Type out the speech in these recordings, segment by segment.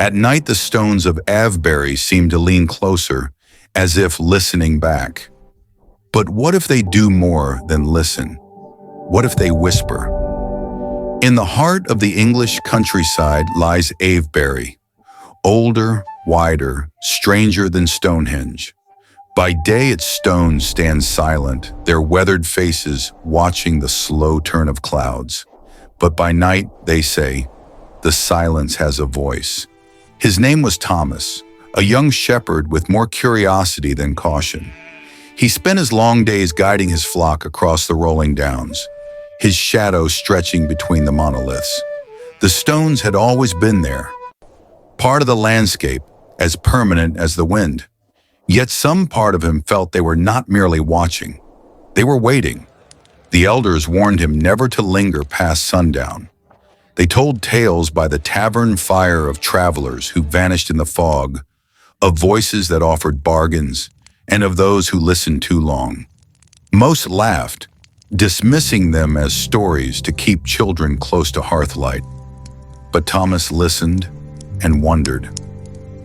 At night, the stones of Avebury seemed to lean closer, as if listening back. But what if they do more than listen? What if they whisper? In the heart of the English countryside lies Avebury, older, wider, stranger than Stonehenge. By day its stones stand silent, their weathered faces watching the slow turn of clouds. But by night, they say, the silence has a voice. His name was Thomas, a young shepherd with more curiosity than caution. He spent his long days guiding his flock across the rolling downs, his shadow stretching between the monoliths. The stones had always been there, part of the landscape, as permanent as the wind. Yet some part of him felt they were not merely watching. They were waiting. The elders warned him never to linger past sundown. They told tales by the tavern fire of travelers who vanished in the fog, of voices that offered bargains, and of those who listened too long. Most laughed, dismissing them as stories to keep children close to hearthlight. But Thomas listened and wondered.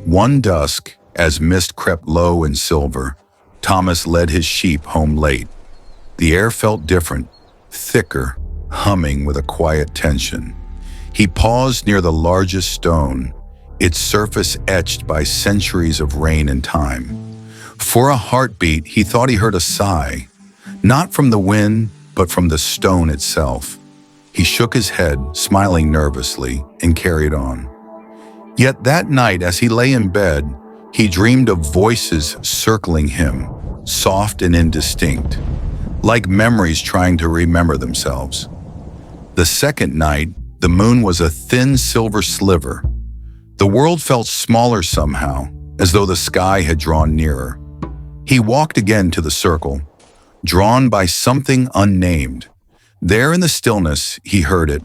One dusk, as mist crept low and silver, Thomas led his sheep home late. The air felt different, thicker, humming with a quiet tension. He paused near the largest stone, its surface etched by centuries of rain and time. For a heartbeat, he thought he heard a sigh, not from the wind, but from the stone itself. He shook his head, smiling nervously, and carried on. Yet that night, as he lay in bed, he dreamed of voices circling him, soft and indistinct, like memories trying to remember themselves. The second night, the moon was a thin silver sliver. The world felt smaller somehow, as though the sky had drawn nearer. He walked again to the circle, drawn by something unnamed. There in the stillness, he heard it,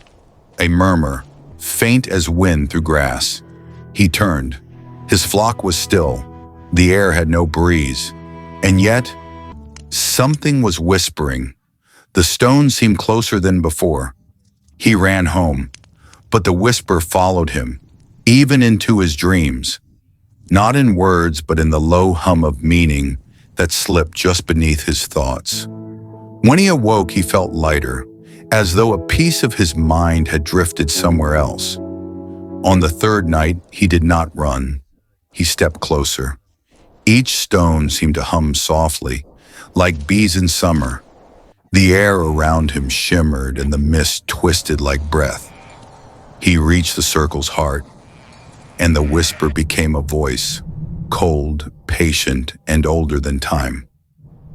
a murmur, faint as wind through grass. He turned. His flock was still. The air had no breeze. And yet, something was whispering. The stones seemed closer than before. He ran home, but the whisper followed him, even into his dreams. Not in words, but in the low hum of meaning that slipped just beneath his thoughts. When he awoke, he felt lighter, as though a piece of his mind had drifted somewhere else. On the third night, he did not run. He stepped closer. Each stone seemed to hum softly, like bees in summer. The air around him shimmered and the mist twisted like breath. He reached the circle's heart, and the whisper became a voice, cold, patient, and older than time.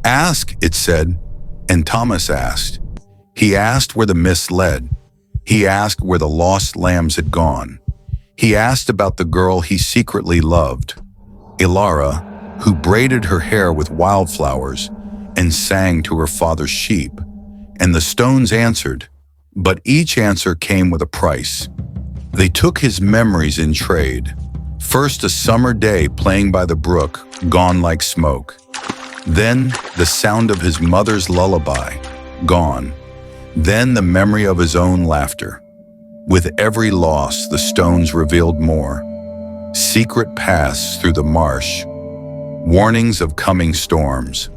Ask, it said, and Thomas asked. He asked where the mist led. He asked where the lost lambs had gone. He asked about the girl he secretly loved, Ilara, who braided her hair with wildflowers and sang to her father's sheep. And the stones answered, but each answer came with a price. They took his memories in trade. First a summer day playing by the brook, gone like smoke. Then the sound of his mother's lullaby, gone. Then the memory of his own laughter. With every loss, the stones revealed more. Secret paths through the marsh, warnings of coming storms,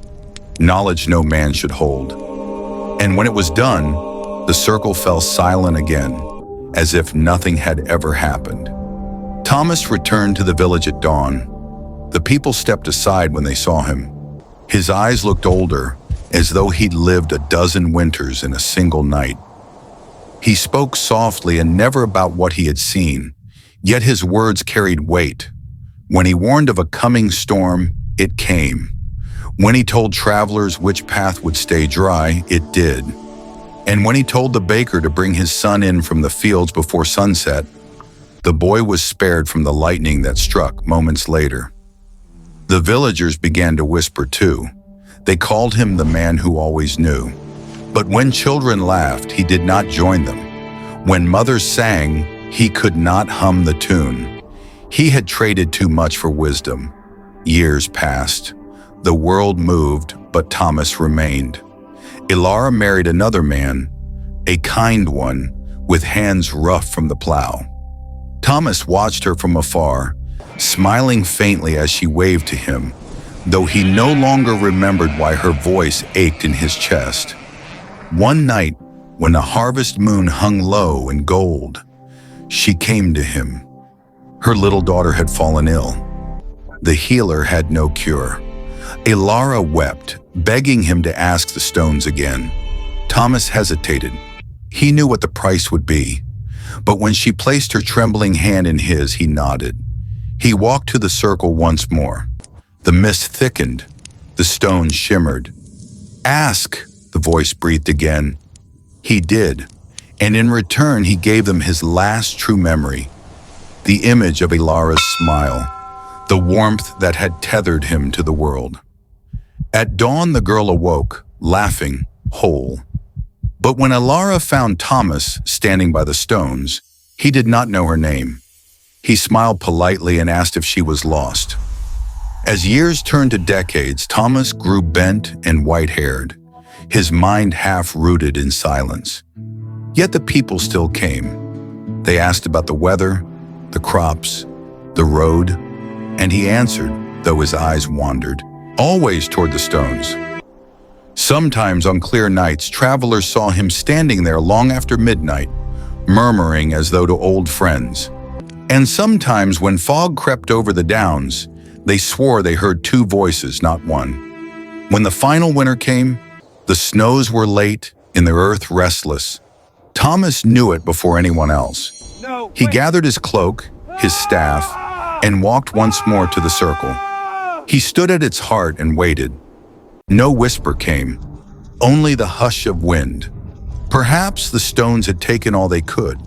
knowledge no man should hold. And when it was done, the circle fell silent again, as if nothing had ever happened. Thomas returned to the village at dawn. The people stepped aside when they saw him. His eyes looked older, as though he'd lived a dozen winters in a single night. He spoke softly and never about what he had seen, yet his words carried weight. When he warned of a coming storm, it came. When he told travelers which path would stay dry, it did. And when he told the baker to bring his son in from the fields before sunset, the boy was spared from the lightning that struck moments later. The villagers began to whisper too. They called him the man who always knew. But when children laughed, he did not join them. When mothers sang, he could not hum the tune. He had traded too much for wisdom. Years passed. The world moved, but Thomas remained. Ilara married another man, a kind one, with hands rough from the plow. Thomas watched her from afar, smiling faintly as she waved to him, though he no longer remembered why her voice ached in his chest. One night, when the harvest moon hung low in gold, she came to him. Her little daughter had fallen ill. The healer had no cure. Elara wept, begging him to ask the stones again. Thomas hesitated. He knew what the price would be. But when she placed her trembling hand in his, he nodded. He walked to the circle once more. The mist thickened. The stones shimmered. "Ask," the voice breathed again. He did, and in return he gave them his last true memory, the image of Elara's smile, the warmth that had tethered him to the world. At dawn the girl awoke, laughing, whole. But when Elara found Thomas standing by the stones, he did not know her name. He smiled politely and asked if she was lost. As years turned to decades, Thomas grew bent and white-haired, his mind half-rooted in silence. Yet the people still came. They asked about the weather, the crops, the road, and he answered, though his eyes wandered, always toward the stones. Sometimes on clear nights, travelers saw him standing there long after midnight, murmuring as though to old friends. And sometimes when fog crept over the downs, they swore they heard two voices, not one. When the final winter came, the snows were late and the earth restless. Thomas knew it before anyone else. He gathered his cloak, his staff, and walked once more to the circle. He stood at its heart and waited. No whisper came, only the hush of wind. Perhaps the stones had taken all they could.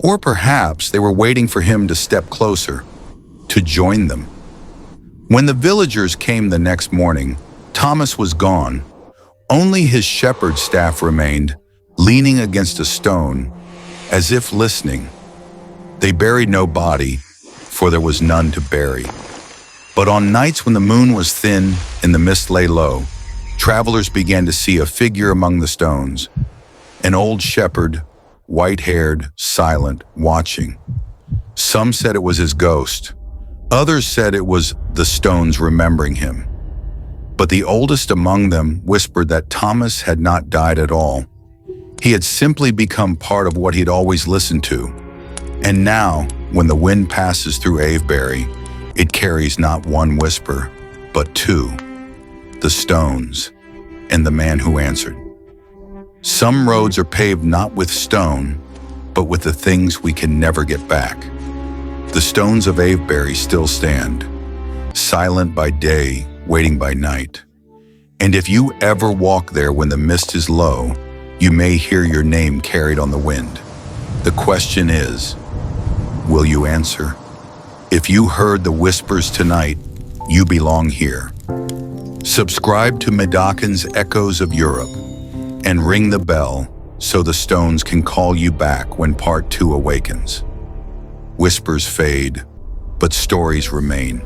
Or perhaps they were waiting for him to step closer, to join them. When the villagers came the next morning, Thomas was gone. Only his shepherd's staff remained, leaning against a stone, as if listening. They buried no body, for there was none to bury. But on nights when the moon was thin and the mist lay low, travelers began to see a figure among the stones, an old shepherd, white-haired, silent, watching. Some said it was his ghost. Others said it was the stones remembering him. But the oldest among them whispered that Thomas had not died at all. He had simply become part of what he'd always listened to. And now, when the wind passes through Avebury, it carries not one whisper, but two, the stones and the man who answered. Some roads are paved not with stone, but with the things we can never get back. The stones of Avebury still stand, silent by day, waiting by night. And if you ever walk there when the mist is low, you may hear your name carried on the wind. The question is, will you answer? If you heard the whispers tonight, you belong here. Subscribe to Midaakin's Echoes of Europe and ring the bell so the stones can call you back when Part 2 awakens. Whispers fade, but stories remain.